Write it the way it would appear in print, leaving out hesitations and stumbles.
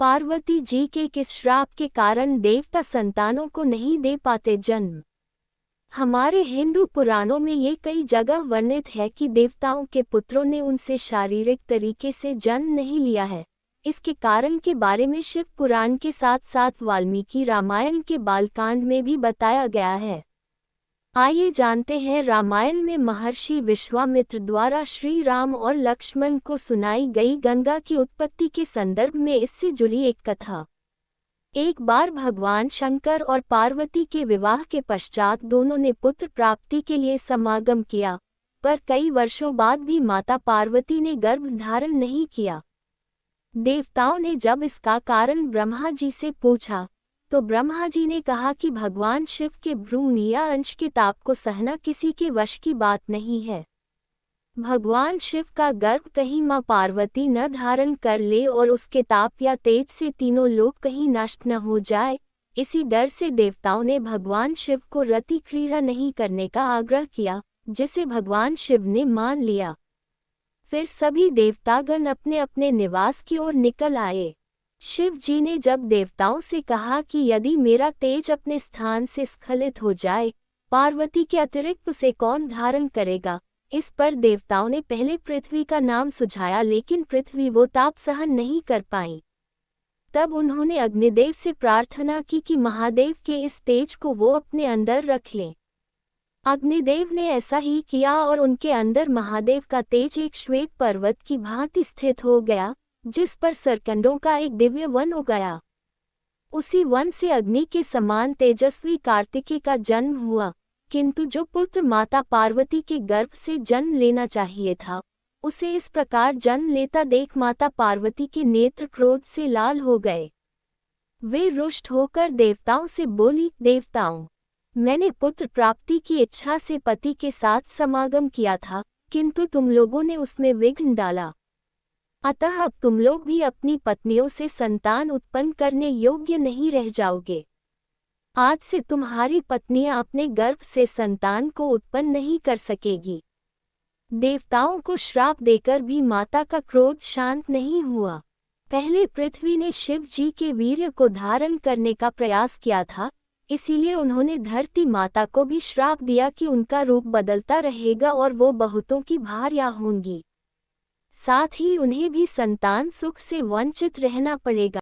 पार्वती जी के किस श्राप के कारण देवता संतानों को नहीं दे पाते जन्म। हमारे हिंदू पुराणों में ये कई जगह वर्णित है कि देवताओं के पुत्रों ने उनसे शारीरिक तरीके से जन्म नहीं लिया है। इसके कारण के बारे में शिव पुराण के साथ साथ वाल्मीकि रामायण के बालकांड में भी बताया गया है। आइए जानते हैं रामायण में महर्षि विश्वामित्र द्वारा श्री राम और लक्ष्मण को सुनाई गई गंगा की उत्पत्ति के संदर्भ में इससे जुड़ी एक कथा। एक बार भगवान शंकर और पार्वती के विवाह के पश्चात दोनों ने पुत्र प्राप्ति के लिए समागम किया, पर कई वर्षों बाद भी माता पार्वती ने गर्भ धारण नहीं किया। देवताओं ने जब इसका कारण ब्रह्मा जी से पूछा, तो ब्रह्मा जी ने कहा कि भगवान शिव के भ्रूण या अंश के ताप को सहना किसी के वश की बात नहीं है। भगवान शिव का गर्भ कहीं मां पार्वती न धारण कर ले और उसके ताप या तेज से तीनों लोग कहीं नष्ट न हो जाए, इसी डर से देवताओं ने भगवान शिव को रति क्रीड़ा नहीं करने का आग्रह किया, जिसे भगवान शिव ने मान लिया। फिर सभी देवतागण अपने अपने निवास की ओर निकल आए। शिव जी ने जब देवताओं से कहा कि यदि मेरा तेज अपने स्थान से स्खलित हो जाए, पार्वती के अतिरिक्त उसे कौन धारण करेगा। इस पर देवताओं ने पहले पृथ्वी का नाम सुझाया, लेकिन पृथ्वी वो ताप सहन नहीं कर पाई। तब उन्होंने अग्निदेव से प्रार्थना की कि महादेव के इस तेज को वो अपने अंदर रख लें। अग्निदेव ने ऐसा ही किया और उनके अंदर महादेव का तेज एक श्वेत पर्वत की भांति स्थित हो गया, जिस पर सरकंडों का एक दिव्य वन उगाया। उसी वन से अग्नि के समान तेजस्वी कार्तिकेय का जन्म हुआ, किंतु जो पुत्र माता पार्वती के गर्भ से जन्म लेना चाहिए था, उसे इस प्रकार जन्म लेता देख माता पार्वती के नेत्र क्रोध से लाल हो गए। वे रुष्ट होकर देवताओं से बोली, देवताओं, मैंने पुत्र प्राप्ति की इच्छा से पति के साथ समागम किया था, किंतु तुम लोगों ने उसमें विघ्न डाला। अतः अब तुम लोग भी अपनी पत्नियों से संतान उत्पन्न करने योग्य नहीं रह जाओगे। आज से तुम्हारी पत्नियां अपने गर्भ से संतान को उत्पन्न नहीं कर सकेगी। देवताओं को श्राप देकर भी माता का क्रोध शांत नहीं हुआ। पहले पृथ्वी ने शिव जी के वीर्य को धारण करने का प्रयास किया था, इसीलिए उन्होंने धरती माता को भी श्राप दिया कि उनका रूप बदलता रहेगा और वो बहुतों की भार्या होंगी। साथ ही उन्हें भी संतान सुख से वंचित रहना पड़ेगा।